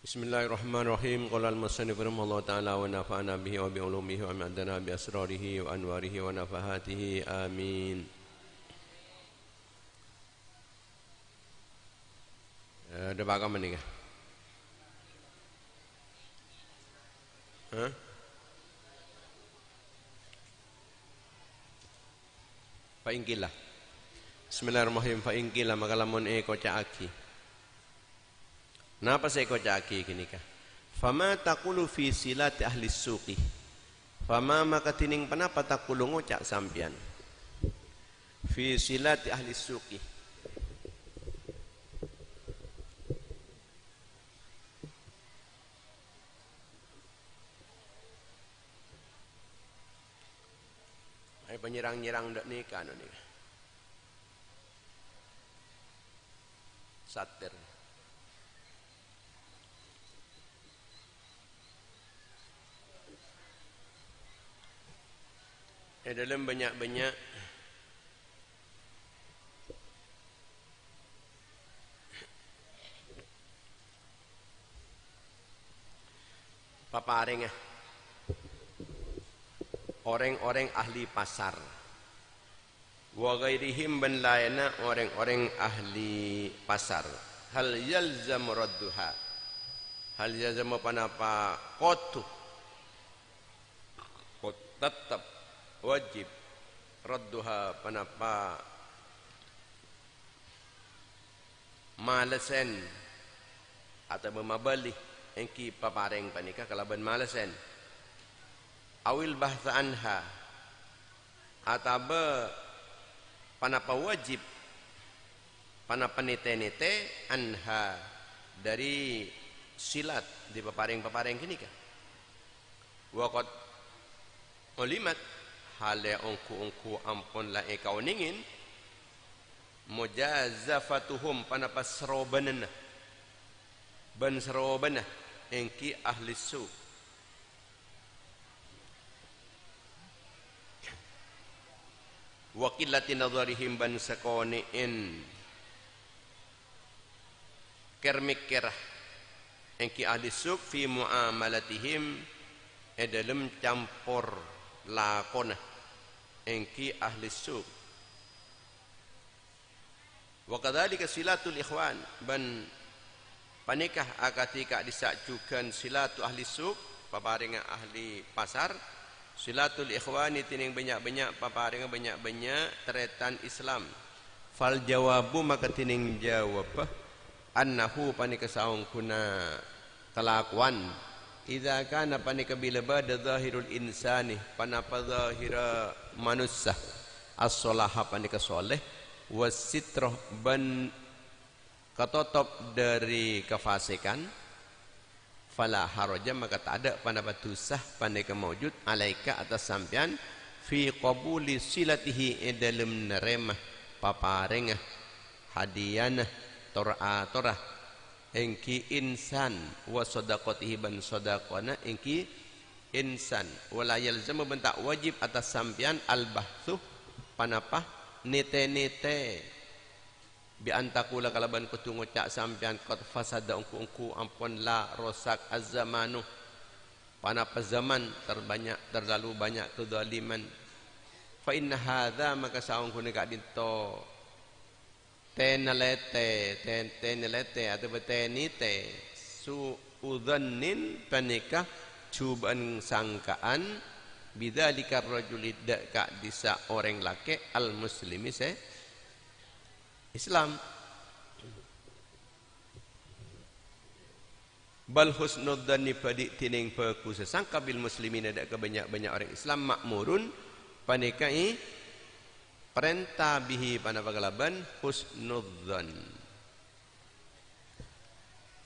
Bismillahirrahmanirrahim. Qala al-musannif rahimahullah ta'ala wa nafa'ana bihi wa bi ulumihi wa ma'adana bi asrarihi wa anwarihi wa nafahatihi. Amin. Ada bagaimana ni? Fa'ingkilah. Bismillahirrahmanirrahim. Fa'ingkilah maka lamun kocak aki. Napa saya kocaki kini kah? Fama taqulu fi silati ahli suqi. Fama maka tining panapa taqulu ngocak sampian. Fi silati ahli suqi. Ay penyerang-nyerang dak nikah anu nikah. Satir. Dalam banyak-banyak paparing orang-orang ahli pasar wa ghairihim ban laina orang-orang ahli pasar hal yalzam radduha hal yalzam panapa qatu tetap wajib radduha panapa malasen atau memabali engki papareng panika kalaban malasen awil bahtha anha ataba panapa wajib panapa nite-nite anha dari silat di papareng-papareng kini kah waqad ulimat hale ongku ampun la kau ningin mujazafatuhum panapa serobanana ban serobana engki ahli su wa qillati nadharihim ban sakoniin kermikkerah engki ahli su fi muamalatihim dalam campur lakona engki ahli suq wa kadzalika silatul ikhwan ban panikah akatika disajukan silatu ahli suq paparinga ahli pasar silatul ikhwani tining banyak-banyak paparinga banyak-banyak teretan Islam fal jawabu maka tining jawab annahu panika saung kuna kelakuan idza kana panika bila bada zahirul insani panapa zahira manusia as-salaha panika soleh wasitrah ban katotop dari kefasikan fala haraja maka tak ada panapa tusah panika maujud alaika atas sampian fi qabuli silatihi dalam neremah paparengah hadiyanah torah engki insan wa sadaqatihi ban sadaqana engki insan wala yalzamu bentak wajib atas sampian al bahthu panapa nite-nite bi antakula kalaban kutu ngocak sampian qad fasada ungku ampun la rosak az-zamanu panapa zaman terlalu banyak kezaliman fa inna hadza maka saung kunika dinto tenelete atau tenite suudhannin panikah cubaan sangkaan bidzalika rajuli daka disa orang laki al muslimi se Islam bal husnudzanni padi tining paku sesangka bil muslimin ada banyak-banyak orang Islam makmurun panikai perintah bihi panapa galaban husnudzan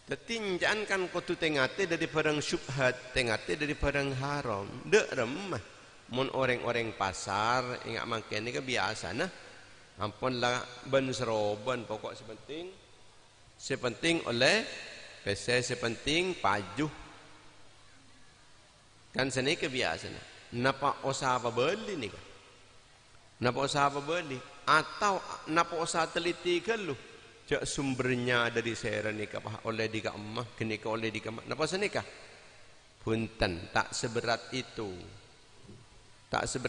tetinjaan kan kotu tengate dari barang syubhat tengate dari barang haram dek remah mun orang-orang pasar ingat makan ni ke biasa nah ampun lah ban seroban pokok sepenting oleh pese sepenting pajuh kan seni ke biasa nah napa usaha apa beli ni kan napa usaha apa beli atau napa usaha teliti ke lu cak sumbernya dari saya nikah oleh di emak kenika oleh di emak napa senikah punten tak seberat itu tak usah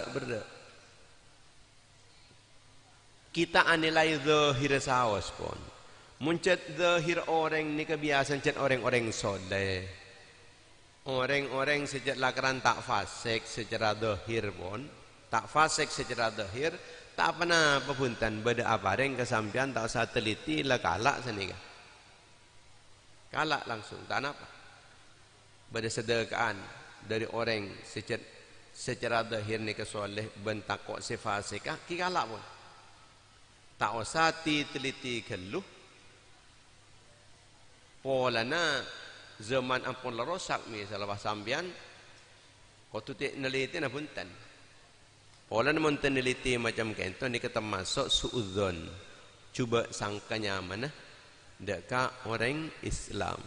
berat kita anilai zahir sawas pun muncet zahir orang ni kebiasaan cet orang-orang soleh orang-orang sejak lakaran tak fasik secara zahir pun tak fasik secara zahir tak pernah pepuntan beda apareng kesampian tak usah teliti lah kalak senika kalak langsung tak apa beda sedekaan dari orang secara zahir ni kesoleh bentak kok sefasikah ki kalak pun tak usah teliti keluh polana zaman ampun lerosak misalnya sampian kau tu tak neliti na punten pola namun teneliti macam kento ni kita masuk suudzon cuba sangkanya mana deka orang Islam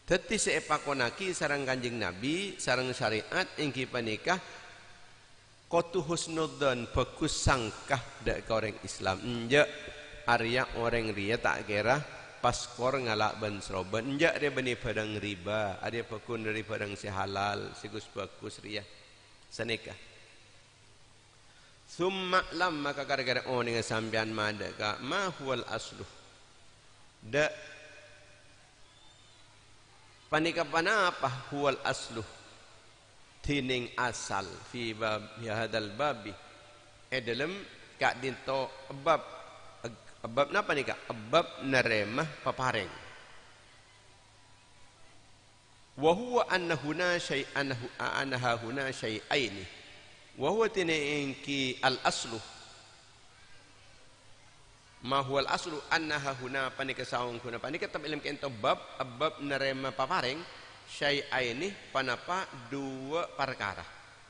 teti seepakonaki sarang kanjeng Nabi sarang syariat ingki panikah kotu husnudzon bagus sangkah deka orang Islam enjak Arya orang ria tak kira paspor ngalak ban seroban enjak dia bani padang riba ada pekun dari padang sehalal sigus bagus ria senikah summa lam maka gara-gara dengan sambian madaka ma huwal asluh da panika panapa huwal asluh tining asal fi bab hadal babi dalam kak dinto bab napa nika bab naremah papareng wa huwa anna huna syai'an anha huna syai'aini wa huwa tinki al aslu ma huwa al aslu annaha huna panika saung kuna panika tab ilm kento bab narema papareng syai'aini panapa dua perkara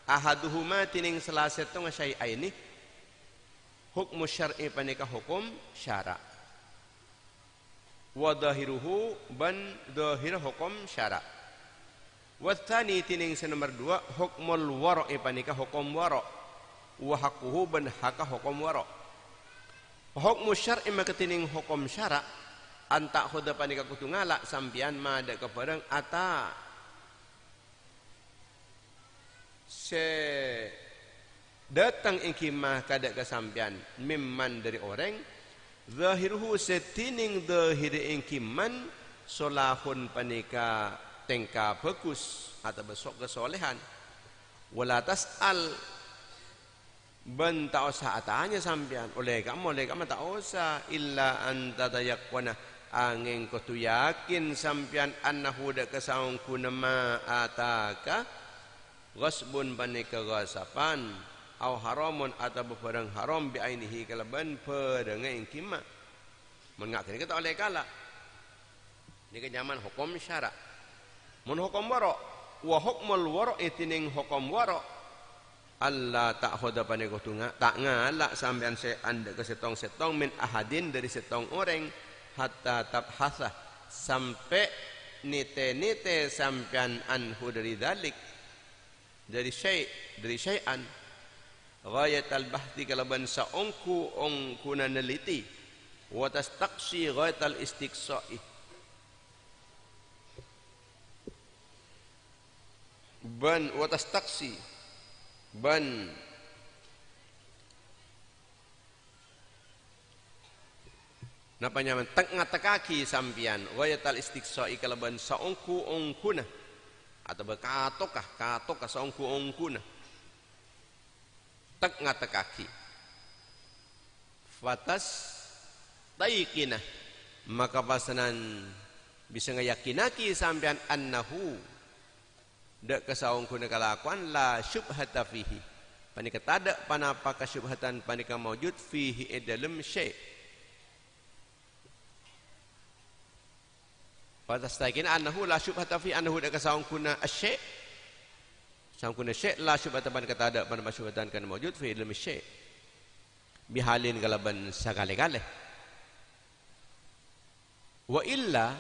ahaduhuma tining selasetong syai'aini hukmu syar'i panika hukum syara wa dhahiruhu ban dhahir hukum syara wathani tining senomor 2 hukmul wara'i panika hukum wara' wa haquhu ban haka hukum wara' hukmu syar'i maka tining hukum syara' anta khuda panika kutungala sampian mada keparang ata se datang ingkimah kada kesampian mimman dari orang zahiruhu setining zahir ingkiman solahun panika tengka bagus atau besok kesolehan wala tas'al ban tak usah atanya sampean oleh kamu tak usah illa anta tayakwana angin kau tu yakin sampean annahu dak kesaung kunama ataka ghasbun panika ghasapan au haramun atau barang haram bi ainihi kalaban pedang ingkima mengakini kita oleh kala ni zaman hukum syara' mun hukum wara' wa hukmul wara' itining hukum wara' Allah tak khoda panika tunga tak ngalak sampean se anda ke setong-setong min ahadin dari setong orang hatta tabhasa sampai nite sampean anhu dari dalik dari syai'an ghayat al-bahthi kalaban saungku ongkuna neliti wa tastaqsi ghayat al-istiqsa'i ban wa tastaqsi ban napa nyaman tengah tekaki sampian ghayat al-istiqsa'i kalaban saungku ongkuna atau katokah saungku ongkuna tengah tekaki fatas taiqina maka pasanan bisa ngayakinaki sampean annahu dak kasaung kuna kalakuan la syubhata fihi panika tada panapa kasyubhatan panika maujud fihi dalam syai' fatas taiqina annahu la syubhata fi annahu dak kasaung kuna asy-syai' saung kuna syai' la syubhata panika tada panapa syubhatan kana maujud fi dalam syai' bihalin kalaban sagale-gale wa illa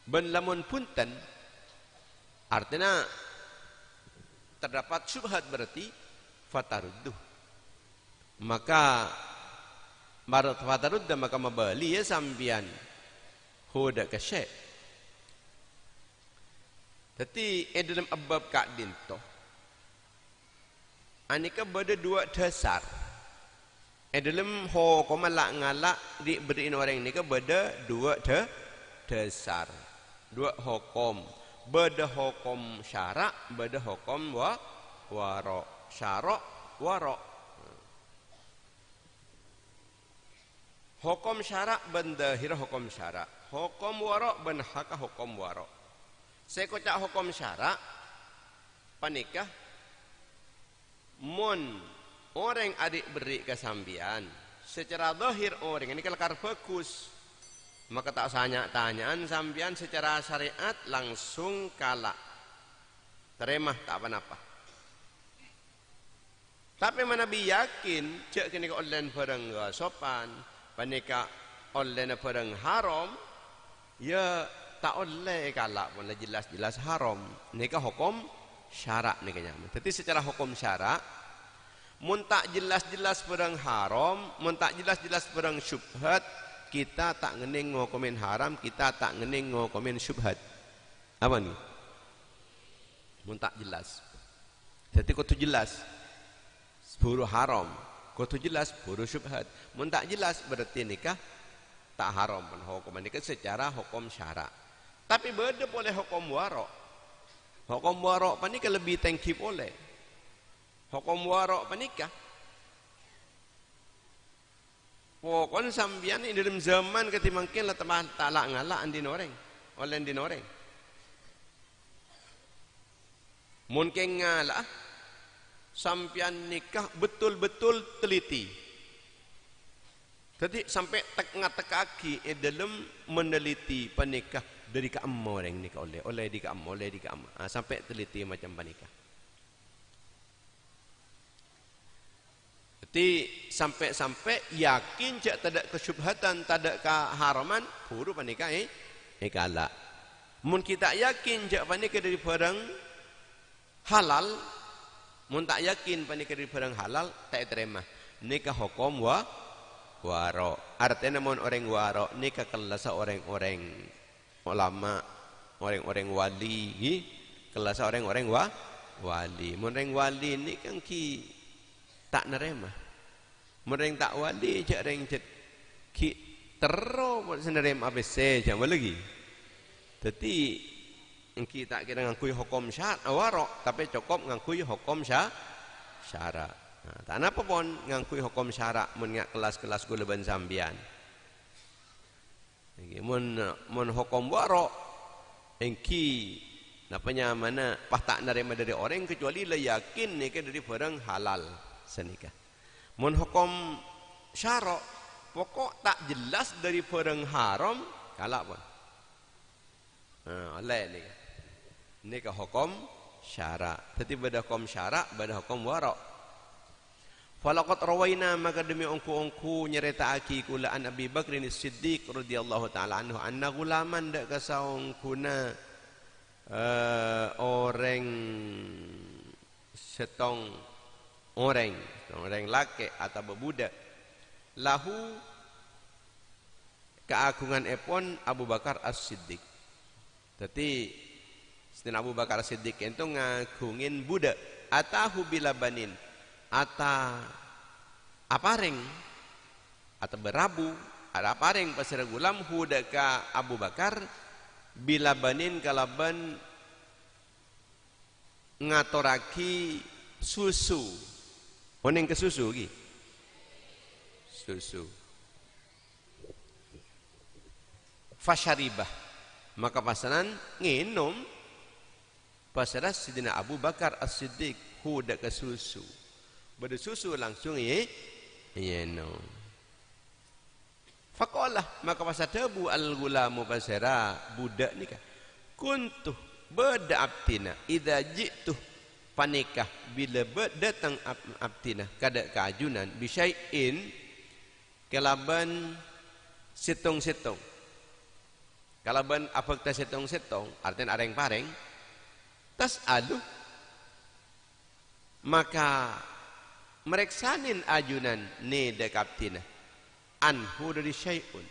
ban lamun punten artinya terdapat syubhat berarti fatarudduh maka barat fatarud dan maka membeli ya sambian huda ke syekh. Tapi dalam abab kadin to anika beda dua dasar. Dalam hukum malak ngalak diberiin orang ni ke beda dua dasar. Dua hukum. Beda hukum syarak, beda hukum wara. Syarak, wara. Hukum syarak bendahir hukum syarak. Hukum wara benhaka hukum wara. Saya kocak hukum syarak panikah mun orang adik beri kesambian secara zahir orang ini kelakar bagus maka tak tanyaan sambian secara syariat langsung kalah terima tak apa-apa. Tapi mana bi yakin cek kini online barang sopan panika online barang haram ya tak oleh kalah pun jelas-jelas haram nikah hukum syarak nikahnya. Jadi secara hukum syarak mun tak jelas-jelas barang haram, mun tak jelas-jelas barang syubhat, kita tak ngening ngokomen haram, kita tak ngening ngokomen syubhat. Apa ni? Mun tak jelas. Jadi kudu jelas buru haram, kudu jelas buru syubhat. Mun tak jelas berarti nikah tak haram pun hukum nikah secara hukum syarak. Tapi beda boleh hukum warok. Hukum warok panikah lebih tengkip oleh. Hukum warok panikah. Pokon sambian ini dalam zaman ketimangkin lah talak ngalak andin orang. Oleh andin orang. Mungkin ngalak sampian nikah betul-betul teliti. Jadi sampai teka kaki dalam meneliti panikah dari keam orang nikah oleh di keam sampai teliti macam panikah. Jadi sampai yakin cak tak ada kesyubhatan, tak ada keharaman, buru panikah kalah. Mun kita yakin cak panikah dari barang halal, mun tak yakin panikah dari barang halal, tak terima. Nikah hukum waro. Artinya mun orang waro nikah kelas orang-orang ulama, orang-orang wali, kelas orang-orang wali. Mun orang wali ni kan ki tak nerima. Mereka tak wali cak reng cak ki terus buat senerem ABC jangan lagi. Jadi engki tak kira ngakui hukum syarak warok tapi cukup ngakui hukum syarak. Nah, tak apa pun ngakui hukum syarak mun ngak kelas-kelas gula ban sambian. Mun hukum warok engki napanya mana pah tak nerima dari orang kecuali le yakin nikah dari barang halal senikah. Mun hukum syarak pokok tak jelas dari barang haram kalah pun. Oleh ni ke hukum syarak. Jadi beda hukum syarak, beda hukum warak. Falaqad rawaina maka demi ongku nyerita aki kula an Abi Bakr As-Siddiq radhiyallahu taala anhu anna gulaman dak kasaung kuna orang setong orang laki atau bebudak lahu keagungan epon Abu Bakar As-Siddiq. Jadi Sayyidina Abu Bakar As-Siddiq itu ngagungin budak atahu bilabanin ata aparing atau berabu ada aparing pasir gulam hudaka Abu Bakar bilabanin kalaban ngatoraki susu. Oning ke susu lagi. Susu. Fasyaribah. Maka pasaran nginum pasaran Sidina Abu Bakar As-Siddiq huda ke susu. Bada susu langsung nginum. Faqalah maka pasal tabu al-gulamu pasara budak nikah. Kuntuh bada abtina idza ji'tuh panikah bila datang abtinah kada keajunan bisyai'in kelaban setong-setong kalaban apa kita setong-setong artinya areng pareng tas alu maka mereksanin ajunan ne dekaptina anhu dari syai'un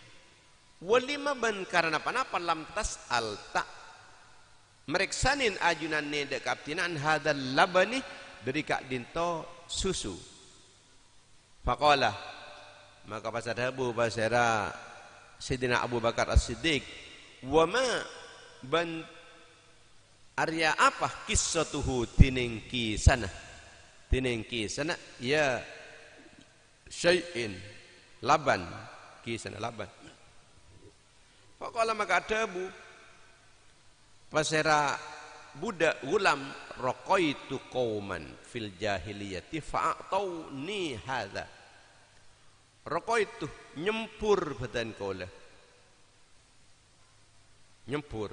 walima ban karena panapa lam tas'al tak mereksanin ajunan ne dekaptina an hadal labani dari kak dinto susu faqala maka pasadabu pasera Sayyidina Abu Bakar As-Siddiq wa ma ban arya apa qissatuhu tiningki sana ya syai'in laban kisana laban faqala maka adabu pasera budak gulam raqaitu qauman fil jahiliyati fa'atawni hadza raqaitu nyempur badan kola nyempur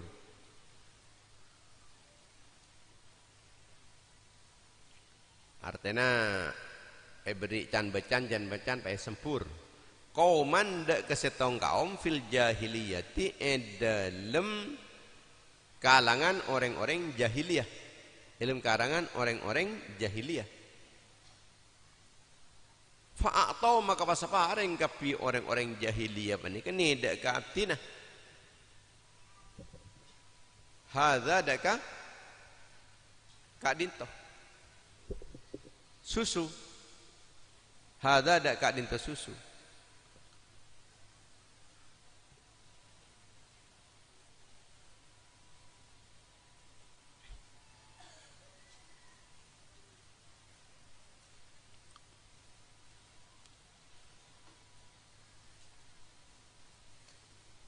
artinya beri can bacan pae sempur qauman dak kesetong kaum fil jahiliyati dalam kalangan orang-orang jahiliyah dalam kalangan orang-orang jahiliyah fa'atau maka pasapareng kapi orang-orang jahiliyah panika ni dak ka abtina hadza dak ka dinto susu hadza dak ka dinto susu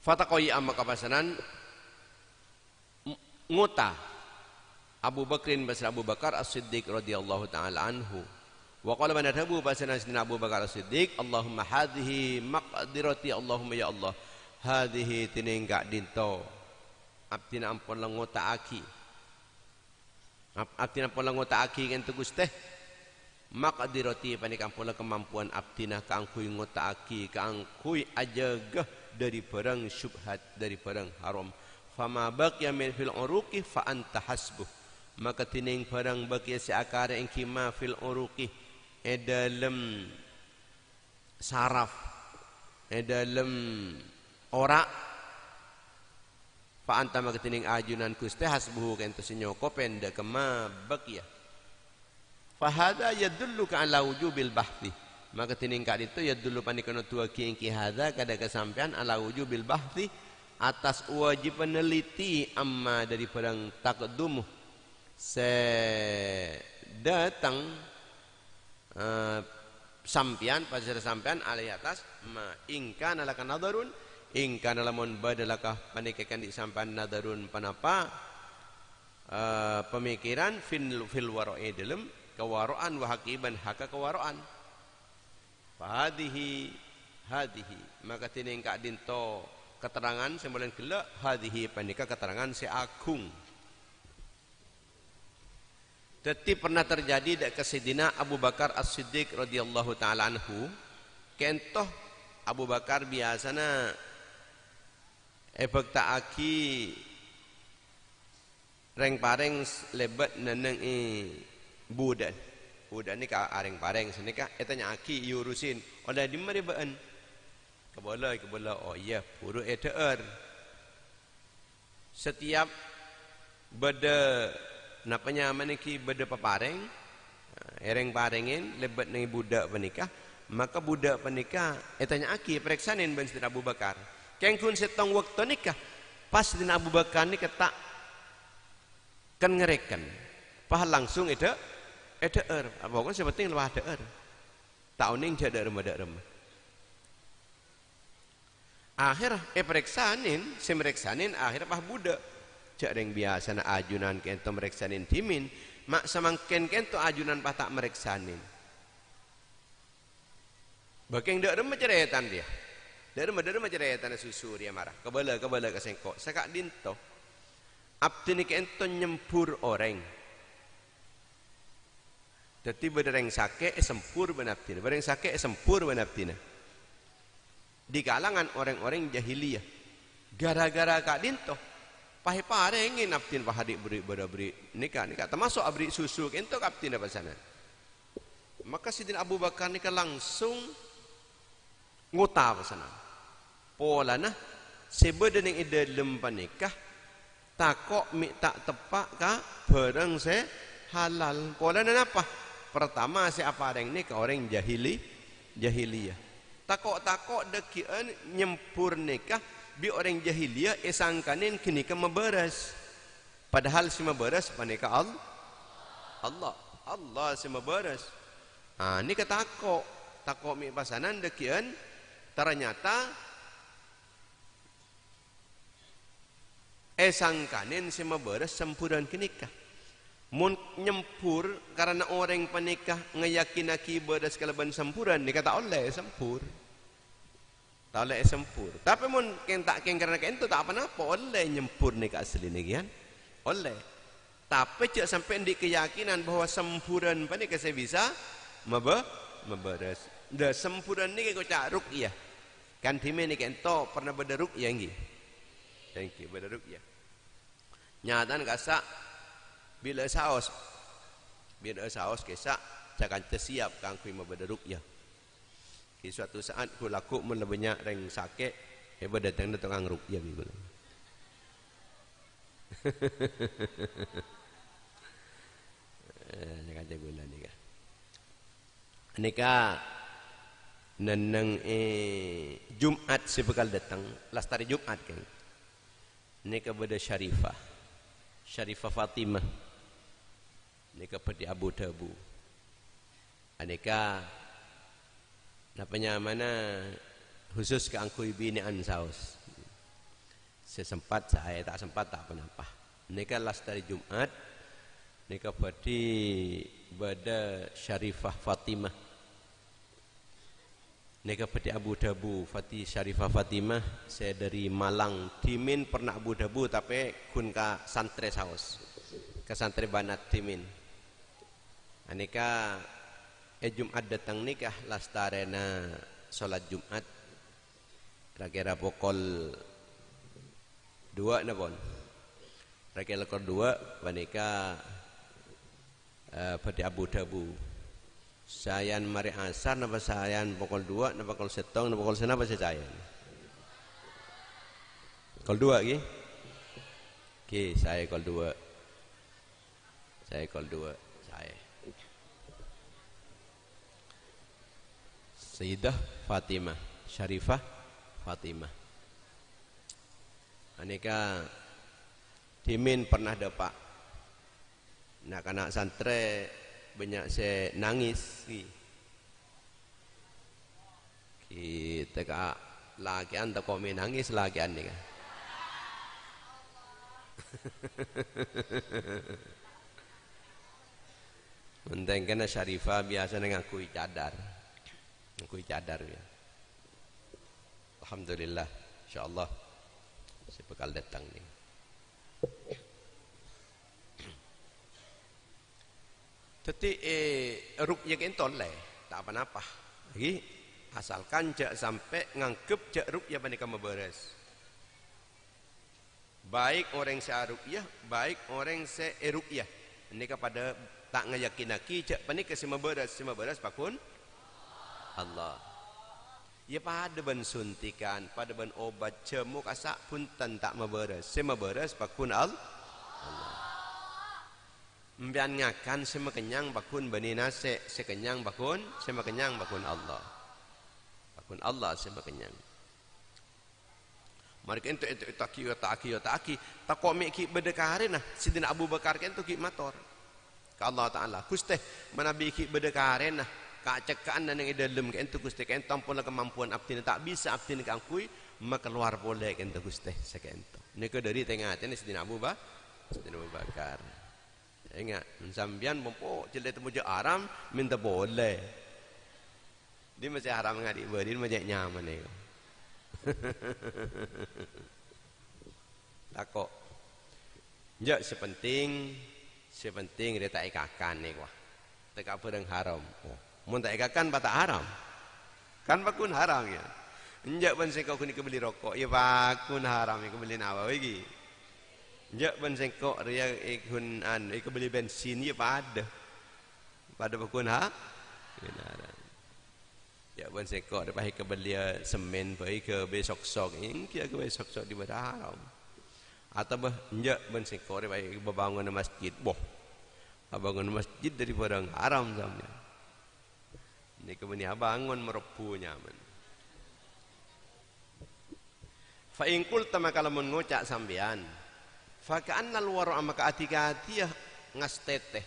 Fataqoi amma kapasanan nguta Abu Bakrin basra Abu Bakar As-Siddiq radhiyallahu taala anhu wa qala man adhabu basana sidina Abu Bakar As-Siddiq Allahumma hadhihi maqdirati Allahumma ya Allah hadhihi tinengga dinto abdina ampun nguta aki abdina ampun nguta aki kentu Gusti maqdirati panikampun kemampuan abdina kaangkuy nguta aki kaangkuy ajagah dari barang syubhat dari barang haram fama baqiya min fil uruqi fa anta hasbuh maka tining barang baqiya seakara engki ma fil uruqi dalam saraf dalam ora fa anta maka tining ajunan Gusti hasbuh kento senyoko penda kema baqiya fa hada yadulluka ala wujubil bahthi maka tiningkat itu ya dulu panikono tua kiengki hadza kada kesampean ala wujubil bahthi atas wajib peneliti amma dari barang taqdumuh sedatang sampian pasir sampean alai atas ma ingka nalaka nadarun ingka nalamun badalakah panikakan di sampean nadarun panapa pemikiran fil wara'i dalam kewaraan wa hakiban haka kewaraan hadihi maka tining kak dinto keterangan sembolen gelak hadihi panika keterangan si agung Dadi pernah terjadi dak kesidina Abu Bakar As-Siddiq radhiyallahu taala anhu kentoh Abu Bakar biasana aki reng pareng lebat neneng budan ni ka areng pareng senika eta aki yurusin oleh di mari beun kebola oh iya puru eteur setiap beda napanya maniki beda papareng ereng parengin lebat nang budak penikah maka budak penikah etanya aki pereksanin ben Sidina Abu Bakar kengkun setong waktu nikah pas Sidina Abu Bakar ni ketak kan ngerekan pah langsung eder pokoknya sepenting lebah eder tauning jada remah akhir pereksanin semereksanin akhir pah budak cak reng biasa na ajunan kento mereksanin timin mak samangken kento ajunan pah tak mereksanin bakeng dak remah ceretan dia dak remah ceretan susu dia marah kebala kesengkok sakak dinto abdi ni kento nyempur orang dadi bereng sake sempur benabtina bereng sake sempur benabtina di kalangan orang-orang jahiliyah gara-gara kak dinto pahe parengin abdin pahadik beri nikah termasuk abri susu kento abdin apa sana Maka Sidin Abu Bakar ni kan langsung nguta pasana. Pola nah sebeda ning ide lem panikah takok mi tak tepak ka barang se halal. Pola nah apa? Pertama si apa orang ni ke orang jahiliyah. Takok-takok dekian nyempur nikah bi orang jahiliyah sangkanin kini ke memberes. Padahal si memberes panikah Allah si memberes. Ni ketakok mi pasanan dekian ternyata sangkanin si memberes sempuran kenikah. Mun nyempur karena orang panikah ngeyakin aki beres kalaban sempuran ni kata oleh sempur. Tak oleh sempur. Tapi mun ken tak ken karena ken tu tak apa-apa oleh nyempur ni ka asli ni kan. Oleh. Tapi cak sampai di keyakinan bahwa sempuran panikah saya bisa memberes. Dah sempuran ni kau cak ruqyah. Kan time ni ken to pernah beda ruqyah ngi. Thank you beda ruqyah. Nyatan kasak bila saos kesak jangan tersiap kang kui mabada ruqyah. Ki suatu saat ku laku mun banyak reng sakit heba datang tukang ruqyah gitu. Jangan jago lah ni ka. Anika neneng Jumat sebekal datang lastari Jumat kan. Nika beda Syarifah Fatimah. Nika pada Abu Dhabu. Aneka napanya mana khusus ke angkui binaan saus. Sesempat saya tak sempat tak apa-apa. Nika last dari Jumat. Nika pada Syarifah Fatimah. Nika pada Abu Dhabu. Syarifah Fatimah. Saya dari Malang. Timin pernah Abu Dhabu tapi kun ka santre saus. Ke santre Banat Timin. Anika Jumat datang nikah lastarena solat Jumat kira-kira pukul 2 napon kira-kira pukul 2 panika pada Abu Dhabu sayan mari asar napa sayan pukul 2 napa pukul 1 napa pukul 1 napa sayan pukul 2 ki saya pukul 2 saya Sayyidah Fatimah Syarifah Fatimah. Aneka timin pernah dapat nak santre banyak saya nangis kita ka lagi anda komen nangis lagi anda kan. Menteng kena Syarifah biasa ngakui cadar ya. Alhamdulillah insyaallah saya bakal datang nih. Teti ruqyah entol le tak apa-apa. Lagi asalkan jak sampai ngangkep jak ruqyah panika beres. Baik orang seruqyah, baik orang seruqyah. Ini kepada tak ngayakinaki jak panika semua beres pakun Allah. Ya pada ban suntikan, pada ban obat cemuk asak pun tak memberes. Semua beres pakun Allah. Mbian ngakan semua kenyang bakun bani nase, sekenyang bakun, semua kenyang bakun Allah. Bakun Allah semua kenyang. Mereka itu taki. Takok miki berdekarin nah. Sidina Abu Bakar kan tu ki mator. Ke Allah Taala. Kusteh manabi ki berdekarin nah. Kak cekaan dan yang dalam kan tu Gusti kan tampun kemampuan abdi tak bisa abdi nak angkui maka keluar boleh kan tu Gusti sekian tu. Nika dari tengah ini Sidina Abu Bakar. Ingat sambian pompo jelek temu je haram minta boleh. Dia masih haram ngadi beri macam nyaman ni. Takok. Jak sepenting dia tak ikakan ni kuah. Tak apa yang haram. Mun tak ikakan tak haram. Kan bakun haram ya. Enjak ban sengkok kini kebeli rokok, ya bakun haram ya kebeli nawa lagi. Enjak ban sengkok dia ikun kebeli bensin ya pada bakun Ya pun sekor lepas ke belia semen pergi ke besok-sok ini kia ke besok-sok di Badar Haram. Atau bah njak ben sekor lepas ke bangun masjid boh. Bangun masjid daripada haram samnya. Ini kemudian bangun merepunya men. Fa in qulta maka lamun ngucak sampean fa ka'annal wara' maka atika-atiyah ngasteteh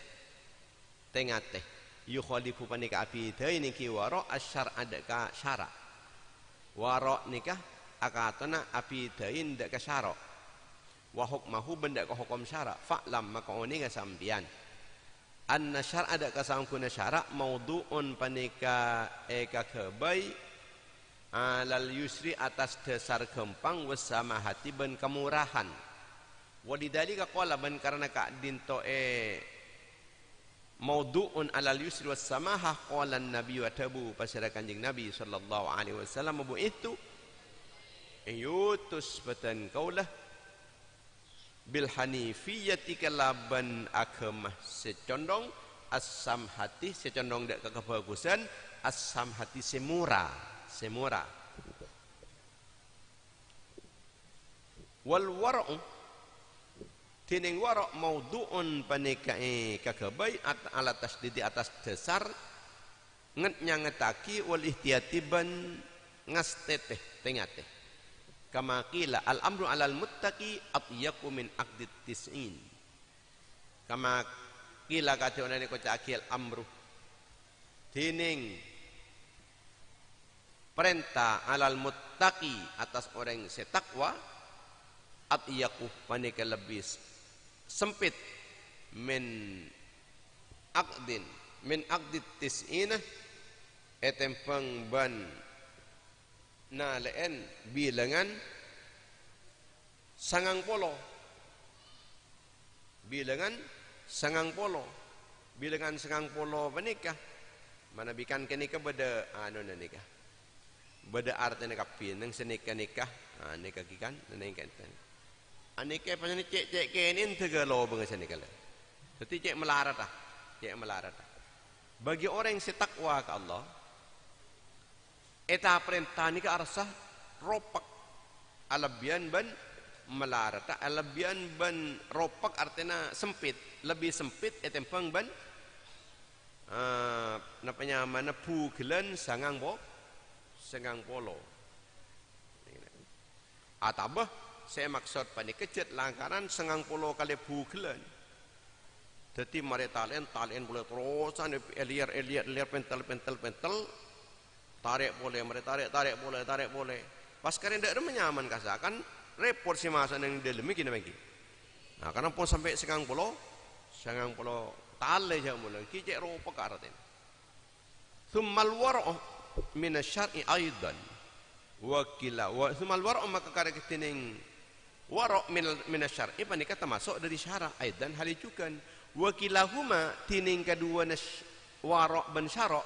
tengateh yukhalifu panika api ini ki wara' asyar adaka syara wara' nikah akatana api dain dak ka syara wa hukmahu benda ka hukum syara fa'lam maka oni ka sampean anna syar'a dak ka samkuna syara maudhu'un panika eka kebai alal yusri atas dasar gampang wasamahati ben kemurahan walidhalika qala ban karena ka dinto maudhu'un alal yusri wasamahah qala an-nabi wa tabu pasara kanjeng nabi sallallahu alaihi wasallam bu itu yutus batan kaulah bil hanifiyyati kalaban agamah secondong asam hati secondong dak kebagusan asam hati semura wal wara'u tining wara' maudhu'un panikai kagabai ala tasdidi atas dasar ngetnya ngetaki wal ihtiyati ban ngasteteh tengateh kama qila al amru alal muttaqi atyaku min aqdit tis'in kama qila kata onane ko cakil amru tining perintah alal muttaqi atas orang yang setakwa atyaku panika lebih sempit min aqdit tis'ina etempang ban na leen bilangan sangang polo bilangan sangang polo panika manabikan kenika beda anu nikah beda artinya kapin nang senika nikah nikah kikan nikah enten anike pasane cek kenin tegalo bang senika le dadi cek melarat bagi orang yang setakwa ke Allah eta perintah nika arsah ropak alabian ban melarat alabian ban ropak artinya sempit lebih sempit etempang ban napanya mana pugelan sangang polo atabah saya maksud panik kejet langkaran sangang polo kali pugelan jadi mari talen boleh terusan eliar pentel tarik boleh pas karen ndak menyaman kasakan report si masa yang dalam gini lagi nah karena pun sampai sangang polo tale jam mulai kicek ropa karaten thummal wara'u min asy-syar'i aidan wa kila wa thummal wara'u maka karetining wara' min asy-syar'i panika termasuk dari syara aidan halijukan wa kilahuma tining kedua wara' ban syara'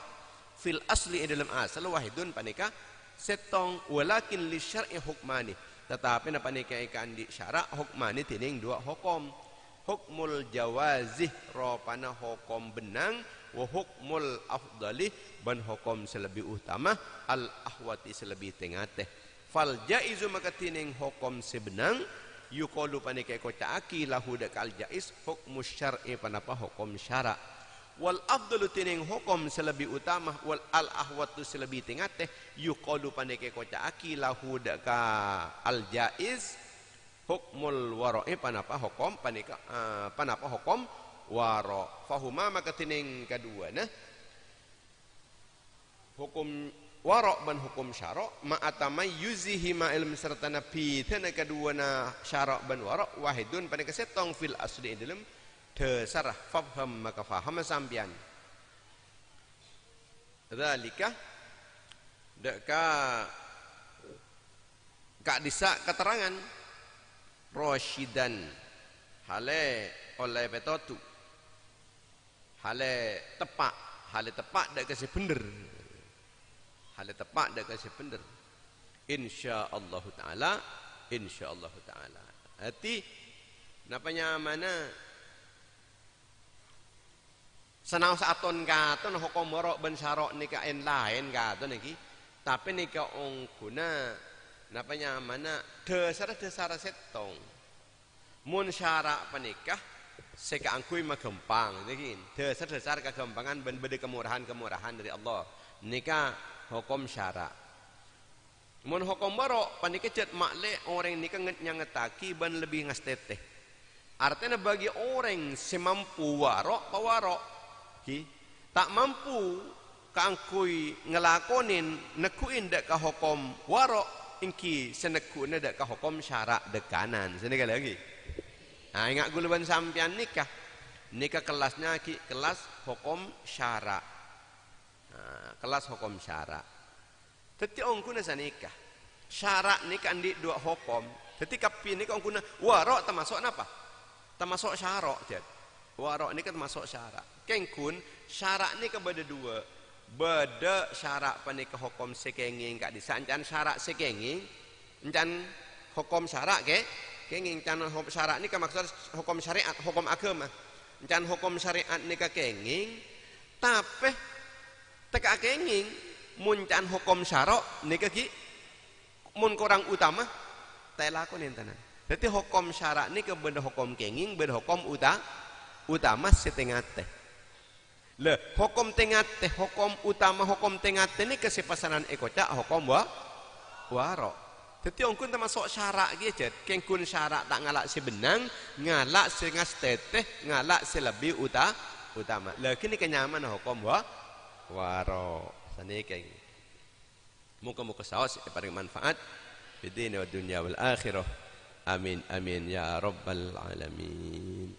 fil asli dalam asal wahidun panika setong walakin li syar'i hukmani tetapi napa panika ikan di syara' hukmani tining dua hukum hukmul jawazih ropana hukum benang wa hukmul afdali ban hukum selebih utama al ahwati selebih tengateh fal jaizu maka tining hukum sebenang yuqalu panike ko taaki lahu dakal jaiz hukmus syar'i panapa hukum syara wal afdalu tining hukum selebih utama wal al ahwatu selebih tengateh yuqalu panike ko taaki lahu daka al jaiz hukmul wara'i panapa hukum panika panapa hukum wara fahuma maka tining kaduana hukum wara ban hukum syara ma atamayyuzihi ma ilm serta nabi tana kaduana syara ban wara wahidun panika setong fil asli dalam dasar faham maka faham sampean dzalika deka kak disa keterangan Roshidan hale oleh betotu hale tepak dak kasih bener insyaallah taala hati napanya mana Senau saton katon hukum warok ben syarok nika en lain katon iki. Tapi nika ongkuna napanya mana dasar setong. Mun syarak panikah seka angkui magempang niki. Dasar kegampangan ben bede kemurahan dari Allah. Nika hukum syarak. Mun hukum warok panikah cet makle orang nika ngetaki ben lebih ngasteteh. Artinya bagi orang semampu warok pawarok tak mampu kaangkui ngelakonin nekuin dek ka hukum warok ingki senekun dek ka hukum syarak dekanan sini lagi. Nah ingat guluban sampian nikah kelasnya kelas hukum syarak. Nah, kelas hukum syarak. Teti ongkuna sanikah syarak nikah di dua hukum. Teti kapi nikah ongkuna warok termasuk apa? Termasuk syarak jad. Warok nikah termasuk syarak. Kengkun syarak ni kepada dua beda syarak panika hukum sekenging kak disancan syarak sekenging encan hukum syarak ke kenging encan hukum syarak ni maksud hukum syariat hukum agama encan hukum syariat ni kenging tapi teka kenging muncan hukum syarak ni ki mun kurang utama telakon entanan jadi hukum syarak ni beda hukum kenging beda hukum utama setengah teh. Le hukum tengah teh hukum utama hukum tengah teh ini kesipasanan ekocak hukum warok. Jadi ongkun termasuk syarak gitu. Kengkun syarak tak ngalak sebenang, ngalak sengas teteh, ngalak selebih utama. Lagi ni kenyaman hukum warok. Sani keng. Muka saos paling manfaat di dunia wal akhirah. Amin amin ya rabbal alamin.